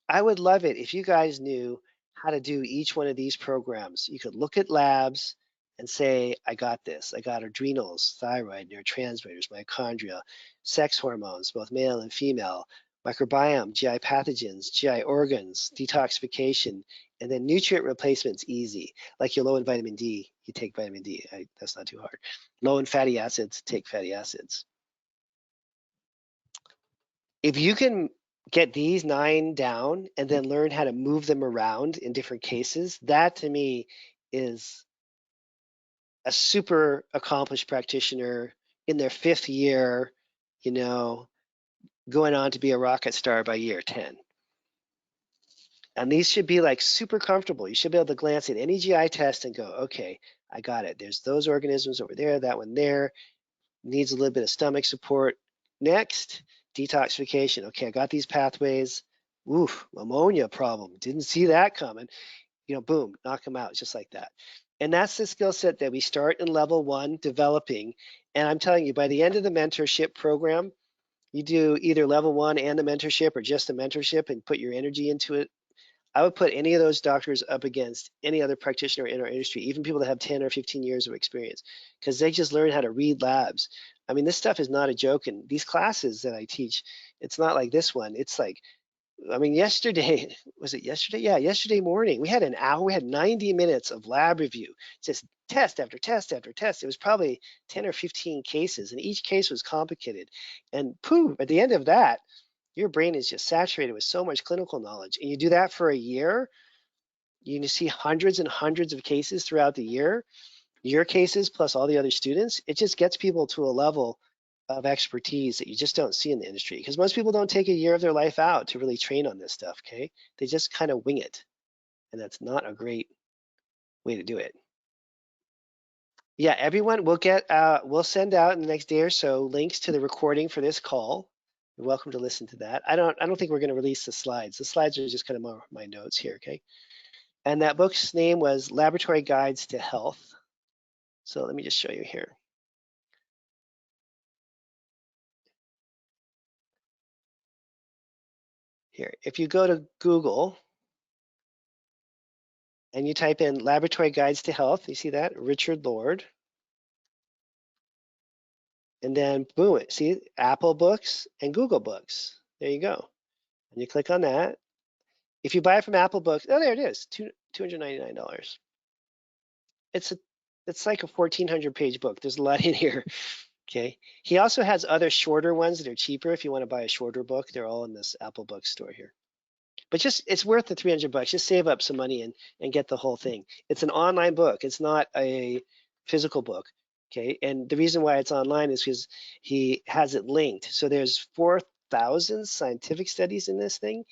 I would love it if you guys knew how to do each one of these programs. You could look at labs and say, I got this. I got adrenals, thyroid, neurotransmitters, mitochondria, sex hormones, both male and female, microbiome, GI pathogens, GI organs, detoxification, and then nutrient replacement's easy. Like you're low in vitamin D, you take vitamin D. That's not too hard. Low in fatty acids, take fatty acids. If you can get these 9 down and then learn how to move them around in different cases, that to me is a super accomplished practitioner in their 5th year, you know, going on to be a rocket star by year 10. And these should be like super comfortable. You should be able to glance at any GI test and go, okay, I got it. There's those organisms over there, that one there. Needs a little bit of stomach support. Next, detoxification. Okay, I got these pathways. Oof, ammonia problem. Didn't see that coming. You know, boom, knock them out just like that. And that's the skill set that we start in level 1 developing. And I'm telling you, by the end of the mentorship program, you do either level 1 and the mentorship or just the mentorship and put your energy into it. I would put any of those doctors up against any other practitioner in our industry, even people that have 10 or 15 years of experience, because they just learn how to read labs. I mean, this stuff is not a joke. And these classes that I teach, it's not like this one. It's like, I mean, yesterday, was it yesterday? Yeah, yesterday morning, we had an hour, we had 90 minutes of lab review, just test after test after test. It was probably 10 or 15 cases, and each case was complicated. And poof, at the end of that, your brain is just saturated with so much clinical knowledge. And you do that for a year, you see hundreds and hundreds of cases throughout the year, your cases plus all the other students. It just gets people to a level of expertise that you just don't see in the industry, because most people don't take a year of their life out to really train on this stuff, okay? They just kind of wing it, and that's not a great way to do it. Yeah, everyone will we'll send out in the next day or so links to the recording for this call. You're welcome to listen to that. I don't think we're going to release the slides. The slides are just kind of more my notes here, okay? And that book's name was Laboratory Guides to Health. So let me just show you here. Here, if you go to Google and you type in Laboratory Guides to Health, you see that? Richard Lord. And then boom, see Apple Books and Google Books. There you go. And you click on that. If you buy it from Apple Books, oh, there it is, $299. It's It's like a 1,400-page book. There's a lot in here. Okay. He also has other shorter ones that are cheaper if you want to buy a shorter book. They're all in this Apple bookstore here. But just it's worth the $300. Just save up some money and get the whole thing. It's an online book. It's not a physical book. Okay. And the reason why it's online is because he has it linked. So there's 4,000 scientific studies in this thing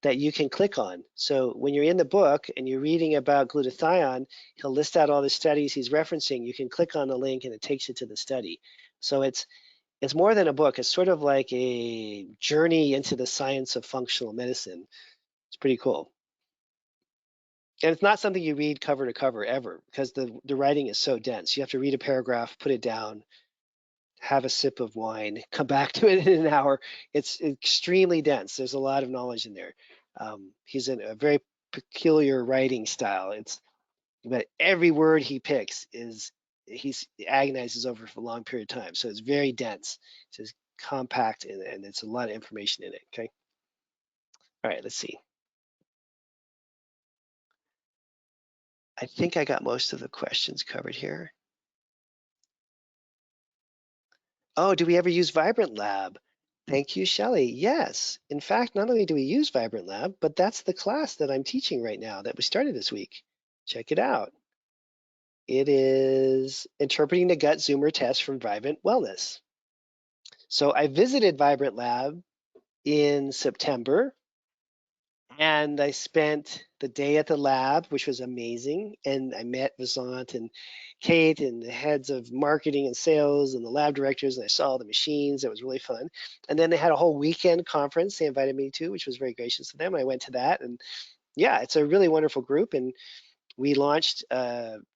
that you can click on. So when you're in the book and you're reading about glutathione, he'll list out all the studies he's referencing. You can click on the link and it takes you to the study. So it's more than a book. It's sort of like a journey into the science of functional medicine. It's pretty cool. And it's not something you read cover to cover ever because the writing is so dense. You have to read a paragraph, put it down, have a sip of wine, come back to it in an hour. It's extremely dense. There's a lot of knowledge in there. He's in a very peculiar writing style. But every word he picks he agonizes over for a long period of time. So it's very dense. It's compact and it's a lot of information in it. Okay. All right. Let's see. I think I got most of the questions covered here. Oh, do we ever use Vibrant Lab? Thank you, Shelley. Yes. In fact, not only do we use Vibrant Lab, but that's the class that I'm teaching right now that we started this week. Check it out. It is interpreting the gut Zoomer test from Vibrant Wellness. So I visited Vibrant Lab in September and I spent the day at the lab, which was amazing. And I met Vasant and Kate and the heads of marketing and sales and the lab directors, and I saw the machines. It was really fun. And then they had a whole weekend conference they invited me to, which was very gracious of them. I went to that, and yeah, it's a really wonderful group. And we launched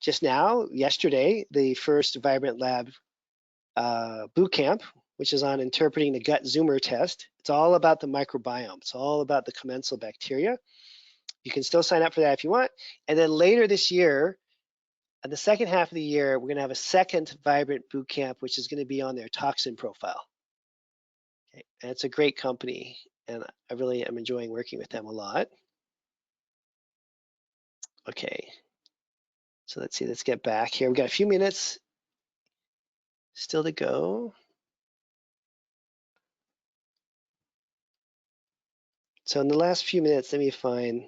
just now, yesterday, the first Vibrant Lab boot camp, which is on interpreting the gut Zoomer test. It's all about the microbiome. It's all about the commensal bacteria. You can still sign up for that if you want. And then later this year, in the second half of the year, we're going to have a second Vibrant boot camp, which is going to be on their toxin profile. Okay. And it's a great company, and I really am enjoying working with them a lot. Okay. So let's see, let's get back here. We've got a few minutes still to go. So in the last few minutes, let me find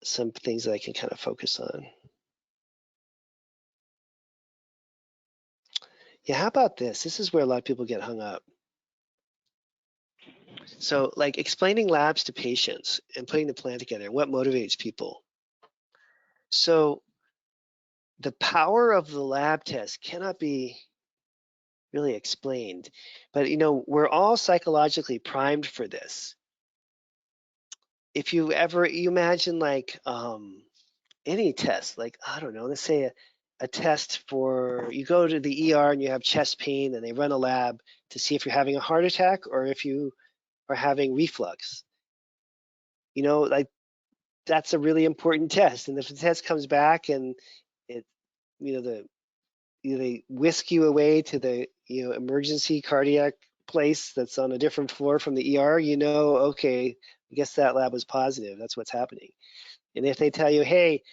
some things that I can kind of focus on. Yeah, how about this? This is where a lot of people get hung up. So like explaining labs to patients and putting the plan together and what motivates people. So the power of the lab test cannot be really explained, but we're all psychologically primed for this. If you imagine like any test, like I don't know, let's say a test for you go to the ER and you have chest pain and they run a lab to see if you're having a heart attack or if you are having reflux. Like that's a really important test. And if the test comes back and it, they whisk you away to the emergency cardiac place that's on a different floor from the ER, okay, I guess that lab was positive. That's what's happening. And if they tell you, hey,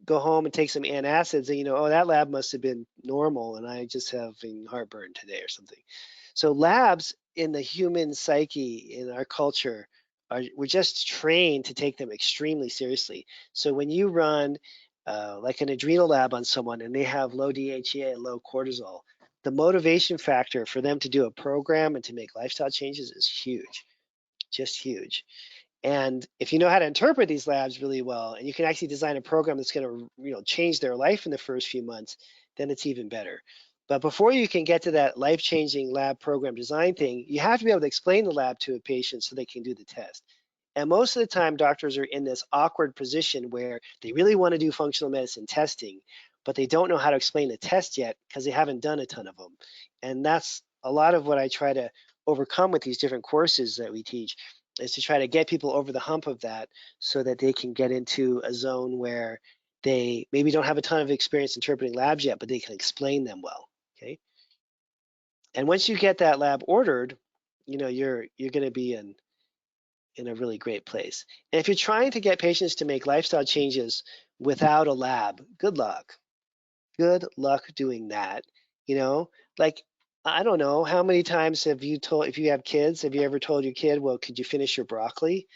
go home and take some antacids, and oh, that lab must have been normal, and I just having heartburn today or something. So labs in the human psyche, in our culture, we're just trained to take them extremely seriously. So when you run like an adrenal lab on someone and they have low DHEA and low cortisol, the motivation factor for them to do a program and to make lifestyle changes is huge, just huge. And if you know how to interpret these labs really well, and you can actually design a program that's going to, change their life in the first few months, then it's even better. But before you can get to that life-changing lab program design thing, you have to be able to explain the lab to a patient so they can do the test. And most of the time, doctors are in this awkward position where they really want to do functional medicine testing, but they don't know how to explain the test yet because they haven't done a ton of them. And that's a lot of what I try to overcome with these different courses that we teach, is to try to get people over the hump of that so that they can get into a zone where they maybe don't have a ton of experience interpreting labs yet, but they can explain them well. Okay. And once you get that lab ordered, you're going to be in in a really great place. And if you're trying to get patients to make lifestyle changes without a lab, good luck. Good luck doing that. You know, like, I don't know, how many times have you told, if you have kids, have you ever told your kid, well, could you finish your broccoli?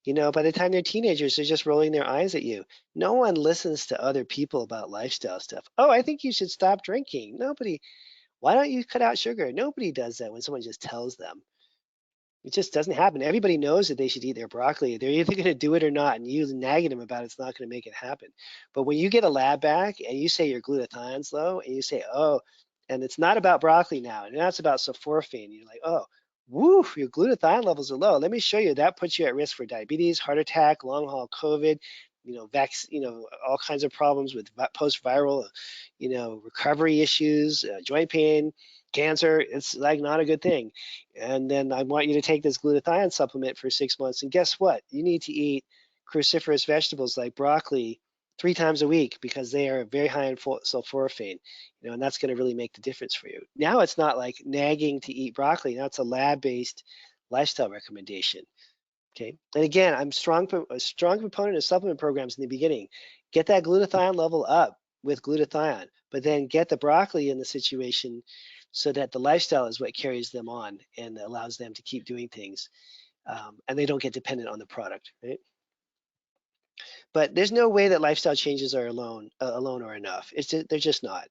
You know, by the time they're teenagers, they're just rolling their eyes at you. No one listens to other people about lifestyle stuff. Oh, I think you should stop drinking. Nobody, why don't you cut out sugar? Nobody does that when someone just tells them. It just doesn't happen. Everybody knows that they should eat their broccoli. They're either going to do it or not, and you nagging them about it's not going to make it happen. But when you get a lab back and you say your glutathion's low, and you say, oh, and it's not about broccoli now, and now it's about sulforaphane, you're like, oh, woo, your glutathione levels are low. Let me show you. That puts you at risk for diabetes, heart attack, long haul COVID, all kinds of problems with post-viral, recovery issues, joint pain, cancer. It's like not a good thing. And then I want you to take this glutathione supplement for 6 months. And guess what? You need to eat cruciferous vegetables like broccoli 3 times a week because they are very high in sulforaphane, and that's going to really make the difference for you. Now it's not like nagging to eat broccoli. Now it's a lab-based lifestyle recommendation. Okay. And again, I'm a strong proponent of supplement programs in the beginning. Get that glutathione level up with glutathione, but then get the broccoli in the situation so that the lifestyle is what carries them on and allows them to keep doing things, and they don't get dependent on the product, right? But there's no way that lifestyle changes are alone or enough. They're just not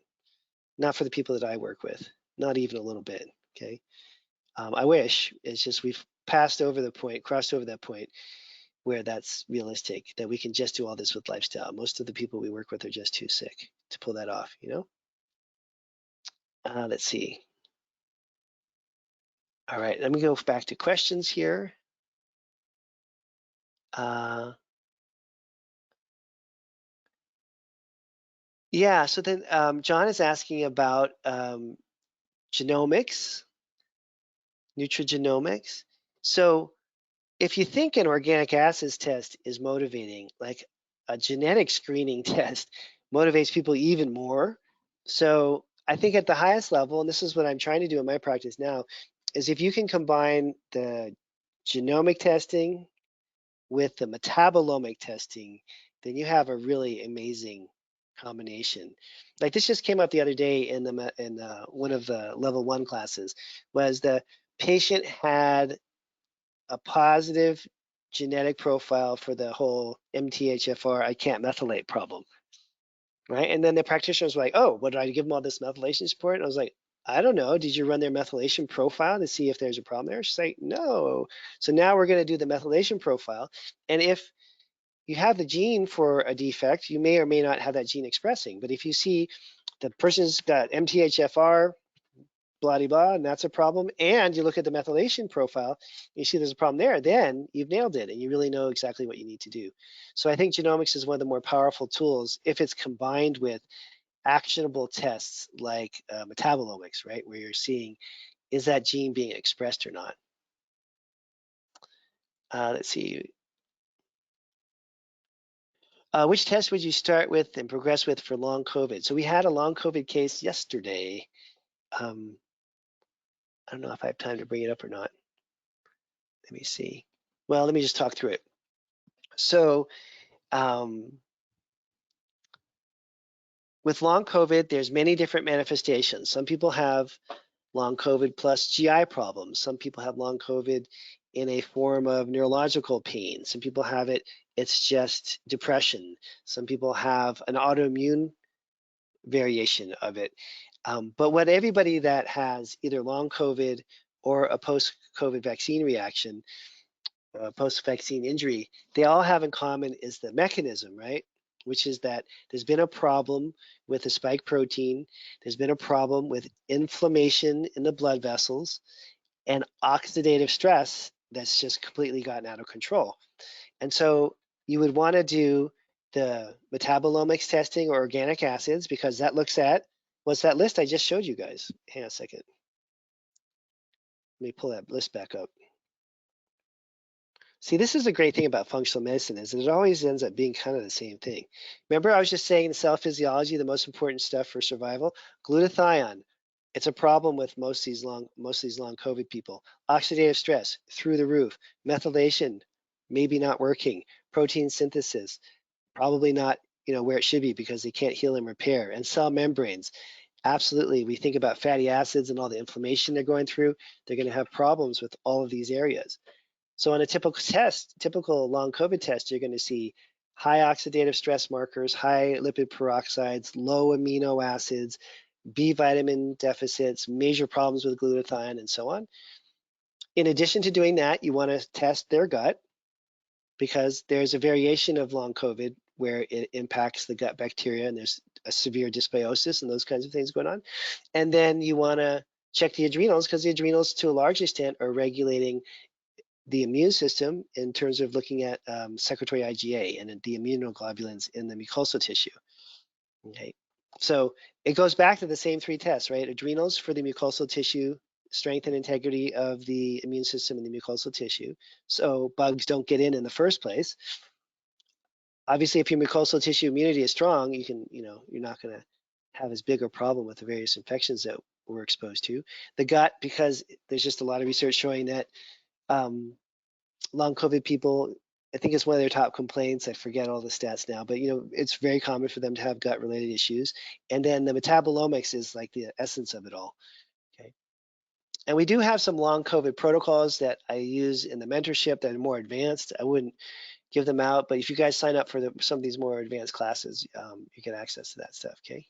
for the people that I work with, not even a little bit. Okay. I wish. It's just we've crossed over that point where that's realistic, that we can just do all this with lifestyle. Most of the people we work with are just too sick to pull that off, Let's see. All right, let me go back to questions here. Yeah, so then John is asking about genomics, nutrigenomics. So if you think an organic acids test is motivating, like a genetic screening test motivates people even more. So I think at the highest level, and this is what I'm trying to do in my practice now, is if you can combine the genomic testing with the metabolomic testing, then you have a really amazing combination. Like this just came up the other day in one of the level 1 classes, was the patient had a positive genetic profile for the whole MTHFR I can't methylate problem, right? And then the practitioners were like, oh, what did I give them all this methylation support? And I was like, I don't know. Did you run their methylation profile to see if there's a problem there? She's like, no. So now we're going to do the methylation profile. And if you have the gene for a defect, you may or may not have that gene expressing. But if you see the person's got MTHFR, blah, blah, blah, and that's a problem, and you look at the methylation profile, you see there's a problem there, then you've nailed it, and you really know exactly what you need to do. So I think genomics is one of the more powerful tools if it's combined with actionable tests like metabolomics, right, where you're seeing, is that gene being expressed or not? Let's see. Which test would you start with and progress with for long COVID? So we had a long COVID case yesterday. I don't know if I have time to bring it up or not. Let me see. Well, let me just talk through it. So with long COVID, there's many different manifestations. Some people have long COVID plus GI problems. Some people have long COVID in a form of neurological pain. Some people have it's just depression. Some people have an autoimmune variation of it. But what everybody that has either long COVID or a post-COVID vaccine reaction, post-vaccine injury, they all have in common is the mechanism, right? Which is that there's been a problem with the spike protein, there's been a problem with inflammation in the blood vessels, and oxidative stress that's just completely gotten out of control. And so you would want to do the metabolomics testing or organic acids because that looks at, what's that list I just showed you guys? Hang on a second. Let me pull that list back up. See, this is a great thing about functional medicine is it always ends up being kind of the same thing. Remember I was just saying the cell physiology, the most important stuff for survival? Glutathione, It's a problem with most of these long COVID people. Oxidative stress through the roof. Methylation maybe not working. Protein synthesis probably not, where it should be because they can't heal and repair. And cell membranes, absolutely. We think about fatty acids and all the inflammation they're going through. They're going to have problems with all of these areas. So on a typical long COVID test, you're going to see high oxidative stress markers, high lipid peroxides, low amino acids, B vitamin deficits, major problems with glutathione, and so on. In addition to doing that, you want to test their gut because there's a variation of long COVID where it impacts the gut bacteria and there's a severe dysbiosis and those kinds of things going on. And then you want to check the adrenals because the adrenals, to a large extent, are regulating the immune system in terms of looking at secretory IgA and the immunoglobulins in the mucosal tissue. Okay, so it goes back to the same three tests, right? Adrenals for the mucosal tissue, strength and integrity of the immune system in the mucosal tissue, so bugs don't get in the first place. Obviously, if your mucosal tissue immunity is strong, you can, you're not going to have as big a problem with the various infections that we're exposed to. The gut, because there's just a lot of research showing that long COVID people, I think it's one of their top complaints. I forget all the stats now, but it's very common for them to have gut-related issues. And then the metabolomics is like the essence of it all. Okay. And we do have some long COVID protocols that I use in the mentorship that are more advanced. I wouldn't give them out, but if you guys sign up for some of these more advanced classes, you get access to that stuff. Okay.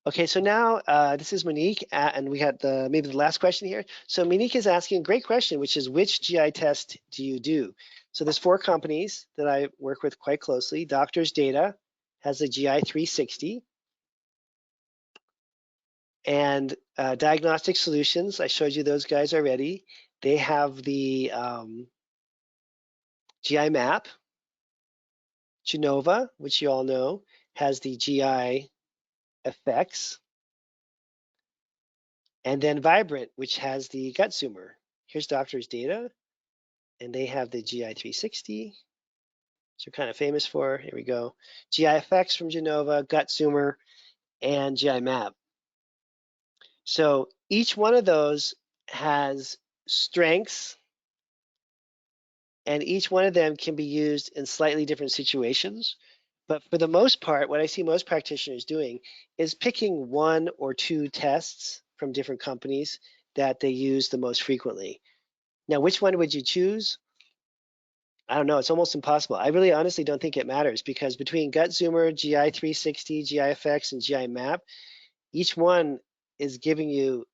Okay, so now this is Monique, and we had maybe the last question here. So Monique is asking a great question, which is which GI test do you do? So there's 4 companies that I work with quite closely. Doctors Data has a GI 360, and Diagnostic Solutions, I showed you those guys already. They have the GI Map. Genova, which you all know, has the GI Effects. And then Vibrant, which has the gut zoomer. Here's Doctors Data, and they have the GI 360, which they're kind of famous for. Here we go. GI Effects from Genova, Gut Zoomer, and GI Map. So each one of those has strengths, and each one of them can be used in slightly different situations. But for the most part, what I see most practitioners doing is picking 1 or 2 tests from different companies that they use the most frequently. Now, which one would you choose? I don't know. It's almost impossible. I really honestly don't think it matters because between Gut Zoomer, GI 360, GI Effects, and GI Map, each one is giving you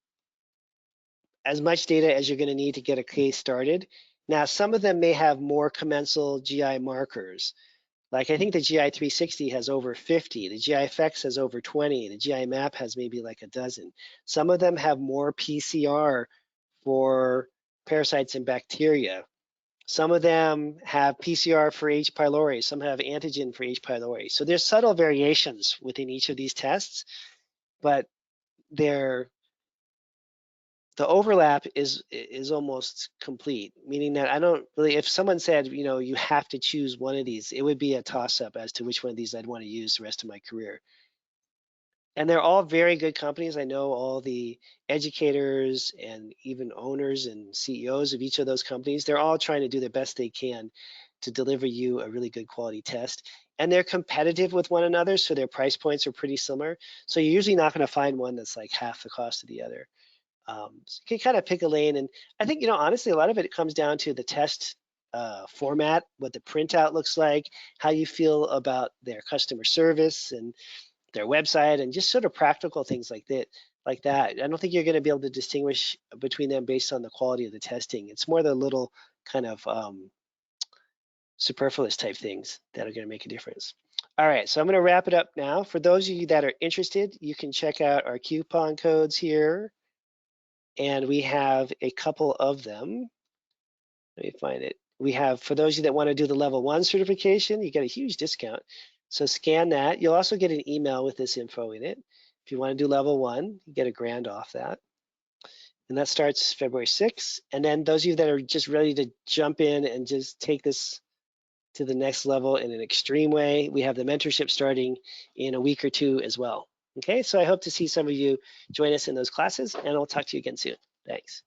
as much data as you're going to need to get a case started. Now, some of them may have more commensal GI markers. Like I think the GI 360 has over 50, the GI Effects has over 20, the GI Map has maybe like a dozen. Some of them have more PCR for parasites and bacteria. Some of them have PCR for H. pylori, some have antigen for H. pylori. So there's subtle variations within each of these tests, but the overlap is almost complete, meaning that I don't really, if someone said, you have to choose one of these, it would be a toss-up as to which one of these I'd want to use the rest of my career. And they're all very good companies. I know all the educators and even owners and CEOs of each of those companies. They're all trying to do the best they can to deliver you a really good quality test. And they're competitive with one another, so their price points are pretty similar. So you're usually not going to find one that's like half the cost of the other. So you can kind of pick a lane. And I think, honestly, a lot of it comes down to the test format, what the printout looks like, how you feel about their customer service and their website, and just sort of practical things like that. I don't think you're going to be able to distinguish between them based on the quality of the testing. It's more the little kind of superfluous type things that are going to make a difference. All right, so I'm going to wrap it up now. For those of you that are interested, you can check out our coupon codes here, and we have a couple of them. Let me find it. We have, for those of you that want to do the level 1 certification, you get a huge discount. So scan that. You'll also get an email with this info in it. If you want to do level 1, you get $1,000 off that. And that starts February 6th. And then those of you that are just ready to jump in and just take this to the next level in an extreme way, we have the mentorship starting in a week or 2 as well. Okay, so I hope to see some of you join us in those classes, and I'll talk to you again soon. Thanks.